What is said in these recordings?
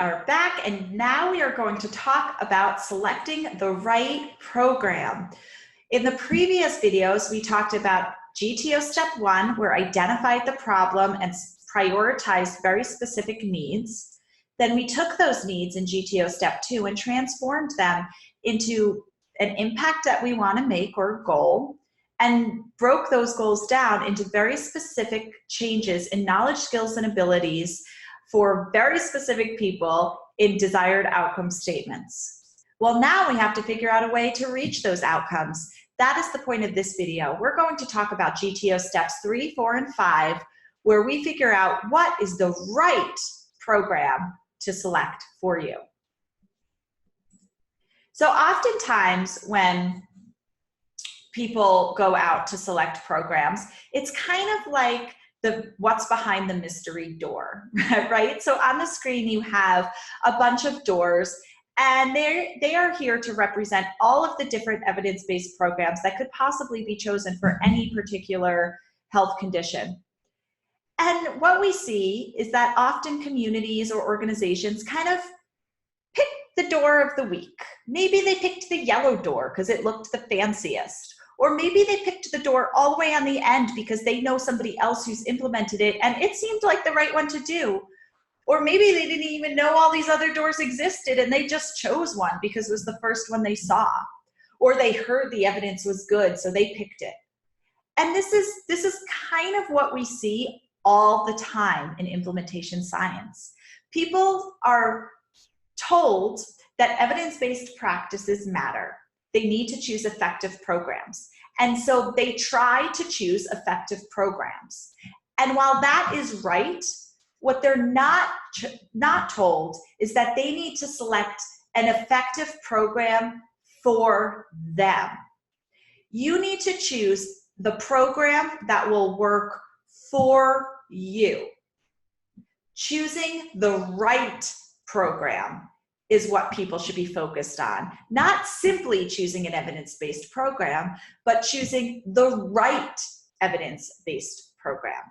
are back, and now we are going to talk about selecting the right program. In the previous videos, we talked about GTO step 1, where identified the problem and prioritized very specific needs. Then we took those needs in GTO step 2 and transformed them into an impact that we want to make or goal, and broke those goals down into very specific changes in knowledge, skills, and abilities for very specific people in desired outcome statements. Well, now we have to figure out a way to reach those outcomes. That is the point of this video. We're going to talk about GTO steps 3, 4, and 5, where we figure out what is the right program to select for you. So oftentimes when people go out to select programs, it's kind of like what's behind the mystery door, right? So on the screen you have a bunch of doors, and they are here to represent all of the different evidence-based programs that could possibly be chosen for any particular health condition. And what we see is that often communities or organizations kind of pick the door of the week. Maybe they picked the yellow door because it looked the fanciest. Or maybe they picked the door all the way on the end because they know somebody else who's implemented it and it seemed like the right one to do. Or maybe they didn't even know all these other doors existed and they just chose one because it was the first one they saw. Or they heard the evidence was good, so they picked it. And this is kind of what we see all the time in implementation science. People are told that evidence-based practices matter. They need to choose effective programs. And so they try to choose effective programs. And while that is right, what they're not told is that they need to select an effective program for them. You need to choose the program that will work for you. Choosing the right program is what people should be focused on. Not simply choosing an evidence-based program, but choosing the right evidence-based program.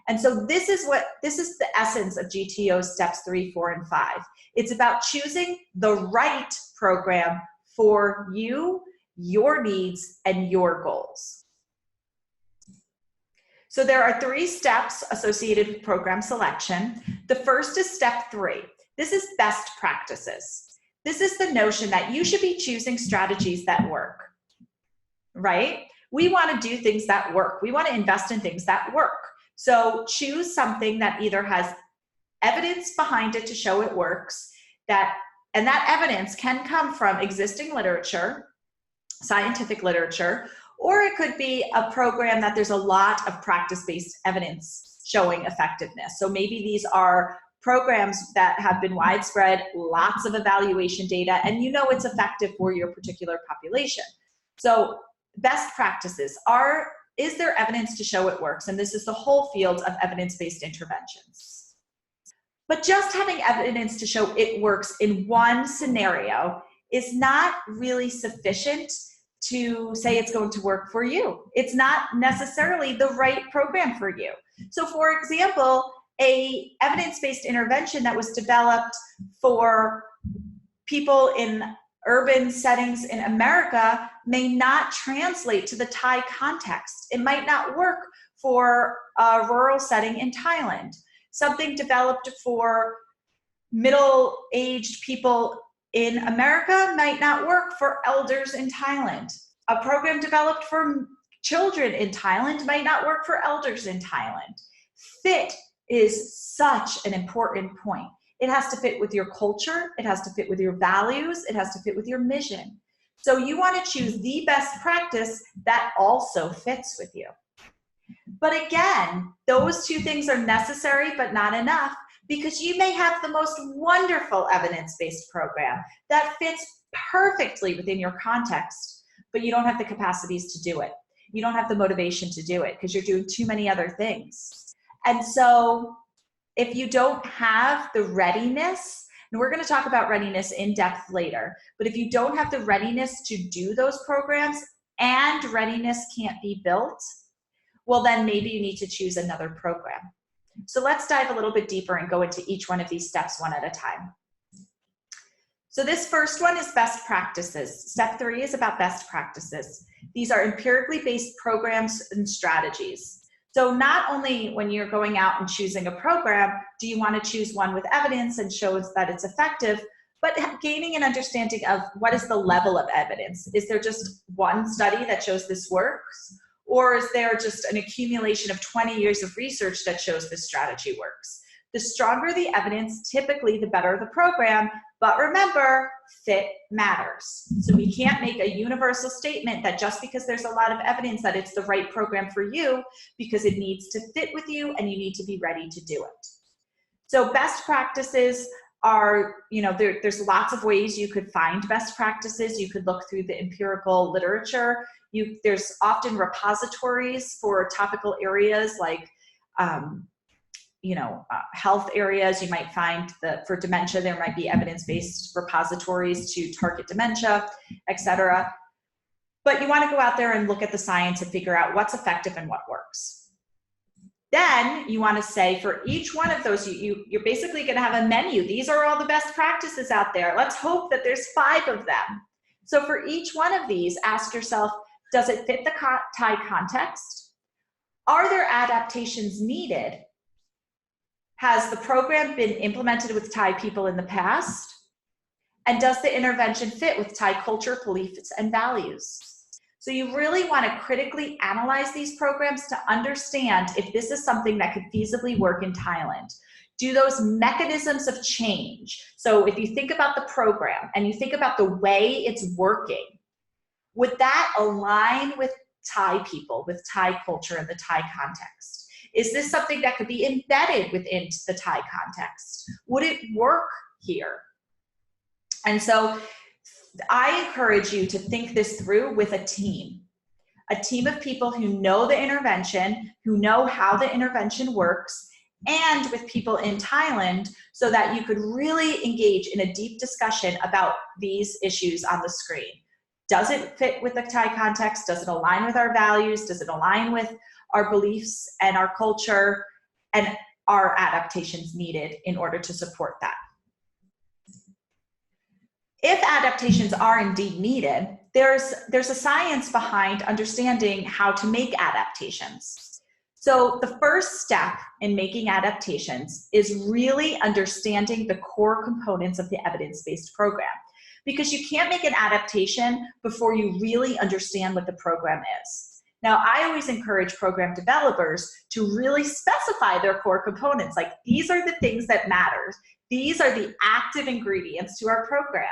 And so this is the essence of GTO steps 3, 4, and 5. It's about choosing the right program for you, your needs, and your goals. So there are 3 steps associated with program selection. The first is step 3. This is best practices. This is the notion that you should be choosing strategies that work, right? We want to do things that work. We want to invest in things that work. So choose something that either has evidence behind it to show it works, and that evidence can come from existing literature, scientific literature, or it could be a program that there's a lot of practice-based evidence showing effectiveness. So maybe these are programs that have been widespread, lots of evaluation data, and you know it's effective for your particular population. So best practices is there evidence to show it works? And this is the whole field of evidence-based interventions. But just having evidence to show it works in one scenario is not really sufficient to say it's going to work for you. It's not necessarily the right program for you. So for example, a evidence-based intervention that was developed for people in urban settings in America may not translate to the Thai context. It might not work for a rural setting in Thailand. Something developed for middle-aged people in America might not work for elders in Thailand. A program developed for children in Thailand might not work for elders in Thailand. Fit is such an important point. It has to fit with your culture, it has to fit with your values, it has to fit with your mission. So you want to choose the best practice that also fits with you. But again, those 2 things are necessary but not enough, because you may have the most wonderful evidence-based program that fits perfectly within your context, but you don't have the capacities to do it. You don't have the motivation to do it because you're doing too many other things. And so if you don't have the readiness, and we're going to talk about readiness in depth later, but if you don't have the readiness to do those programs and readiness can't be built, well then maybe you need to choose another program. So let's dive a little bit deeper and go into each one of these steps one at a time. So this first one is best practices. Step 3 is about best practices. These are empirically based programs and strategies. So not only when you're going out and choosing a program, do you want to choose one with evidence and shows that it's effective, but gaining an understanding of what is the level of evidence. Is there just one study that shows this works? Or is there just an accumulation of 20 years of research that shows this strategy works? The stronger the evidence, typically the better the program, but remember, fit matters. So we can't make a universal statement that just because there's a lot of evidence that it's the right program for you, because it needs to fit with you and you need to be ready to do it. So best practices are, there's lots of ways you could find best practices. You could look through the empirical literature. There's often repositories for topical areas like, health areas. You might find that for dementia, there might be evidence-based repositories to target dementia, et cetera. But you want to go out there and look at the science and figure out what's effective and what works. Then you want to say for each one of those, you're basically going to have a menu. These are all the best practices out there. Let's hope that there's 5 of them. So for each one of these, ask yourself, does it fit the Thai context? Are there adaptations needed? Has the program been implemented with Thai people in the past? And does the intervention fit with Thai culture, beliefs, and values? So you really want to critically analyze these programs to understand if this is something that could feasibly work in Thailand. Do those mechanisms of change. So if you think about the program and you think about the way it's working, would that align with Thai people, with Thai culture and the Thai context? Is this something that could be embedded within the Thai context? Would it work here? And so I encourage you to think this through with a team of people who know the intervention, who know how the intervention works, and with people in Thailand so that you could really engage in a deep discussion about these issues on the screen. Does it fit with the Thai context? Does it align with our values? Does it align with our beliefs and our culture? And are adaptations needed in order to support that? If adaptations are indeed needed, there's a science behind understanding how to make adaptations. So the first step in making adaptations is really understanding the core components of the evidence-based program, because you can't make an adaptation before you really understand what the program is. Now, I always encourage program developers to really specify their core components. Like, these are the things that matter. These are the active ingredients to our program.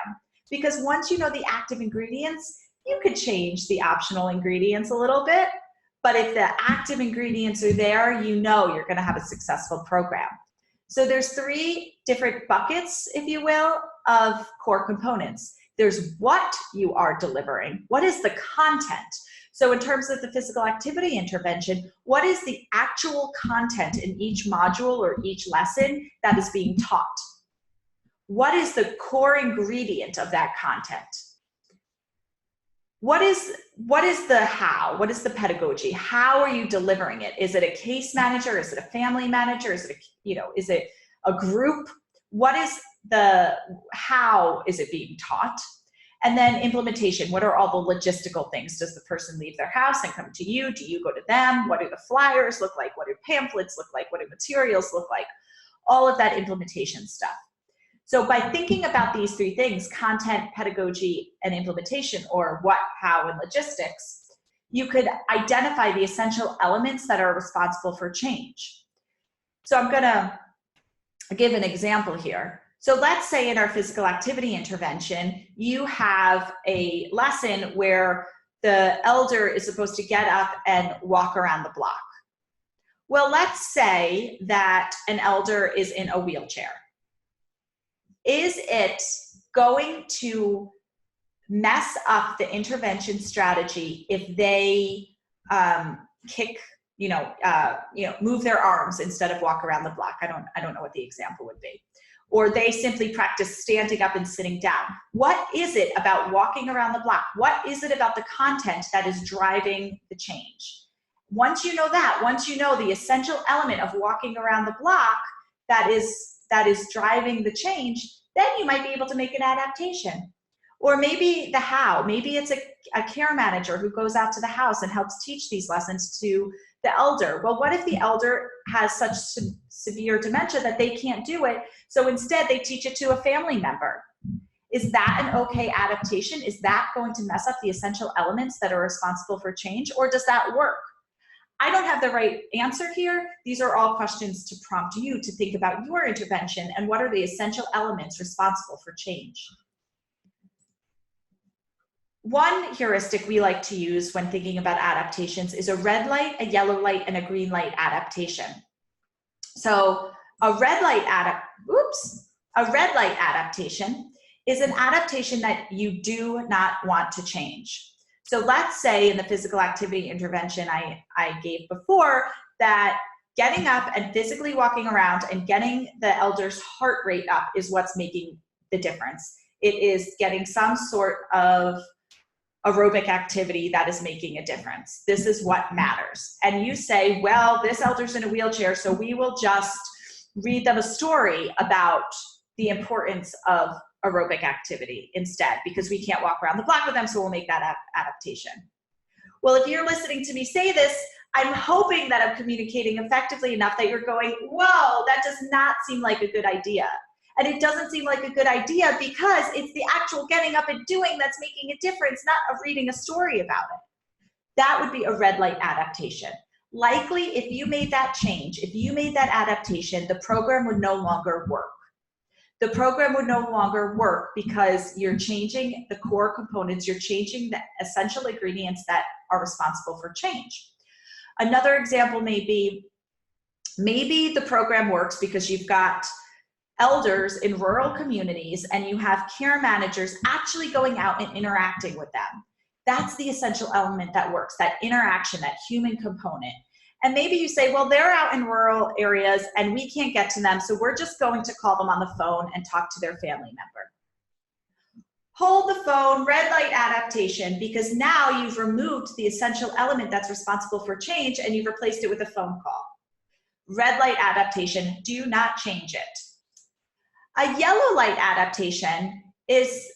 Because once you know the active ingredients, you could change the optional ingredients a little bit. But if the active ingredients are there, you know you're going to have a successful program. So there's 3 different buckets, if you will, of core components. There's what you are delivering. What is the content? So in terms of the physical activity intervention, what is the actual content in each module or each lesson that is being taught? What is the core ingredient of that content? What is the how? What is the pedagogy? How are you delivering it? Is it a case manager? Is it a family manager? Is it is it a group? What is how is it being taught? And then implementation. What are all the logistical things? Does the person leave their house and come to you? Do you go to them? What do the flyers look like? What do pamphlets look like? What do materials look like? All of that implementation stuff. So by thinking about these 3 things, content, pedagogy, and implementation, or what, how, and logistics, you could identify the essential elements that are responsible for change. So I'm gonna give an example here. So let's say in our physical activity intervention, you have a lesson where the elder is supposed to get up and walk around the block. Well, let's say that an elder is in a wheelchair. Is it going to mess up the intervention strategy if they move their arms instead of walk around the block? I don't know what the example would be. Or they simply practice standing up and sitting down. What is it about walking around the block? What is it about the content that is driving the change? Once you know that, once you know the essential element of walking around the block that is driving the change, then you might be able to make an adaptation. Or maybe the how, maybe it's a care manager who goes out to the house and helps teach these lessons to the elder. Well, what if the elder has such severe dementia that they can't do it? So instead they teach it to a family member. Is that an okay adaptation? Is that going to mess up the essential elements that are responsible for change, or does that work? I don't have the right answer here. These are all questions to prompt you to think about your intervention and what are the essential elements responsible for change. One heuristic we like to use when thinking about adaptations is a red light, a yellow light, and a green light adaptation. So a red light adaptation is an adaptation that you do not want to change. So let's say in the physical activity intervention I gave before, that getting up and physically walking around and getting the elder's heart rate up is what's making the difference. It is getting some sort of aerobic activity that is making a difference. This is what matters. And you say, well, this elder's in a wheelchair, so we will just read them a story about the importance of aerobic activity instead, because we can't walk around the block with them, so we'll make that adaptation. Well, if you're listening to me say this, I'm hoping that I'm communicating effectively enough that you're going, whoa, that does not seem like a good idea. And it doesn't seem like a good idea because it's the actual getting up and doing that's making a difference, not of reading a story about it. That would be a red light adaptation. Likely, if you made that change, if you made that adaptation, the program would no longer work. The program would no longer work because you're changing the core components, you're changing the essential ingredients that are responsible for change. Another example may be, maybe the program works because you've got elders in rural communities and you have care managers actually going out and interacting with them. That's the essential element that works, that interaction, that human component. And maybe you say, well, they're out in rural areas and we can't get to them, so we're just going to call them on the phone and talk to their family member. Hold the phone, red light adaptation, because now you've removed the essential element that's responsible for change and you've replaced it with a phone call. Red light adaptation, do not change it. A yellow light adaptation is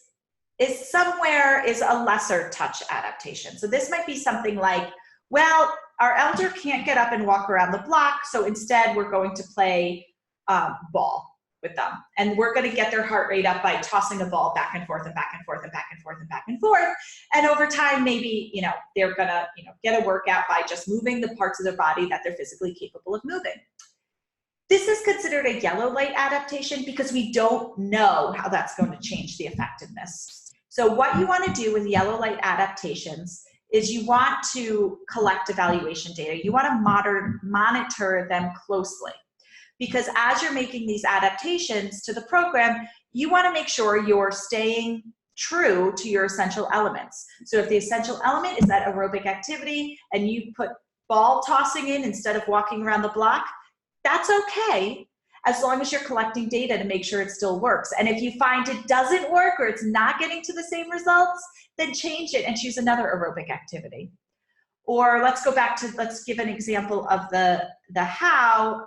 a lesser touch adaptation. So this might be something like, well, our elder can't get up and walk around the block, so instead we're going to play ball with them. And we're going to get their heart rate up by tossing a ball back and forth and back and forth and back and forth and back and forth. And over time, maybe, they're going to, get a workout by just moving the parts of their body that they're physically capable of moving. This is considered a yellow light adaptation because we don't know how that's going to change the effectiveness. So what you want to do with yellow light adaptations is you want to collect evaluation data. You want to monitor them closely, because as you're making these adaptations to the program, you want to make sure you're staying true to your essential elements. So if the essential element is that aerobic activity and you put ball tossing in instead of walking around the block, that's okay, as long as you're collecting data to make sure it still works. And if you find it doesn't work or it's not getting to the same results, then change it and choose another aerobic activity. Or let's give an example of the how.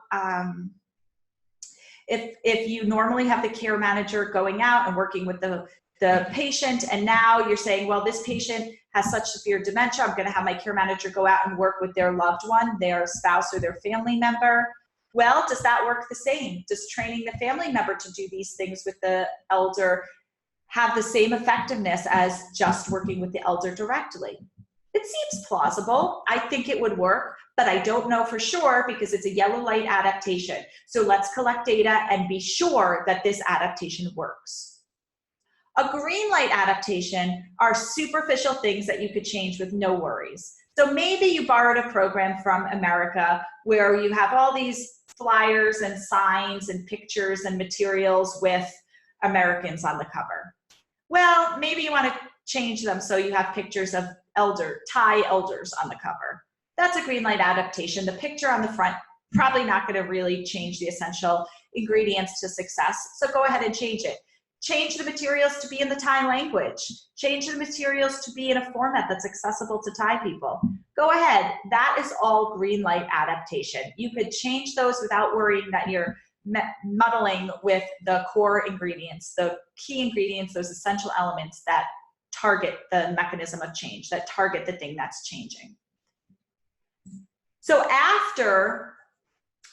If you normally have the care manager going out and working with the patient, and now you're saying, well, this patient has such severe dementia, I'm gonna have my care manager go out and work with their loved one, their spouse or their family member. Well, does that work the same? Does training the family member to do these things with the elder have the same effectiveness as just working with the elder directly? It seems plausible. I think it would work, but I don't know for sure because it's a yellow light adaptation. So let's collect data and be sure that this adaptation works. A green light adaptation are superficial things that you could change with no worries. So maybe you borrowed a program from America where you have all these flyers and signs and pictures and materials with Americans on the cover. Well, maybe you want to change them so you have pictures of Thai elders on the cover. That's a green light adaptation. The picture on the front, probably not going to really change the essential ingredients to success, so go ahead and change it. Change the materials to be in the Thai language. Change the materials to be in a format that's accessible to Thai people. Go ahead. That is all green light adaptation. You could change those without worrying that you're muddling with the core ingredients, the key ingredients, those essential elements that target the mechanism of change, that target the thing that's changing. So after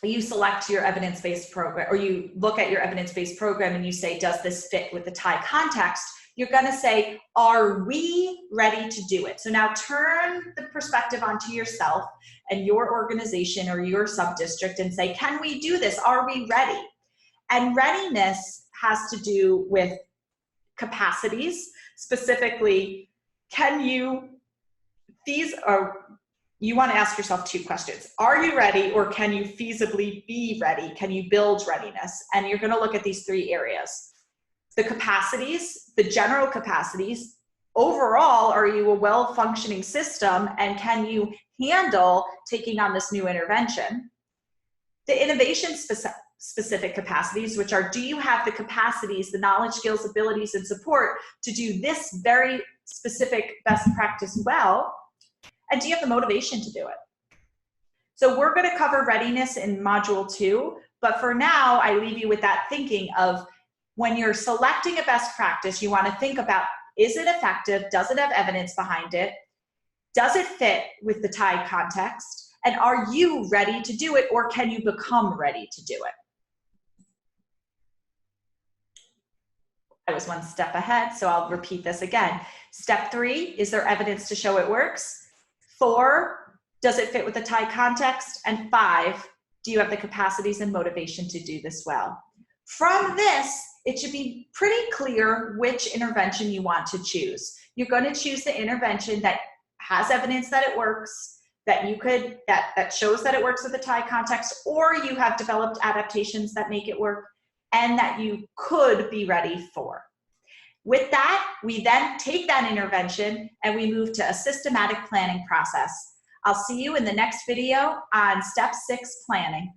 you select your evidence-based program, or you look at your evidence-based program and you say, does this fit with the Thai context? You're going to say, are we ready to do it? So now turn the perspective onto yourself and your organization or your sub-district and say, can we do this? Are we ready? And readiness has to do with capacities. Specifically, you want to ask yourself two questions. Are you ready, or can you feasibly be ready? Can you build readiness? And you're going to look at these three areas. The capacities, the general capacities. Overall, are you a well-functioning system, and can you handle taking on this new intervention? The innovation specific capacities, which are, do you have the capacities, the knowledge, skills, abilities, and support to do this very specific best practice well? And do you have the motivation to do it? So we're going to cover readiness in module 2, but for now, I leave you with that thinking of, when you're selecting a best practice, you want to think about, is it effective? Does it have evidence behind it? Does it fit with the Thai context? And are you ready to do it, or can you become ready to do it? I was one step ahead, so I'll repeat this again. Step 3, is there evidence to show it works? 4, does it fit with the Thai context? And 5, do you have the capacities and motivation to do this well? From this, it should be pretty clear which intervention you want to choose. You're going to choose the intervention that has evidence that it works, that shows that it works with the Thai context, or you have developed adaptations that make it work, and that you could be ready for. With that, we then take that intervention and we move to a systematic planning process. I'll see you in the next video on step 6 planning.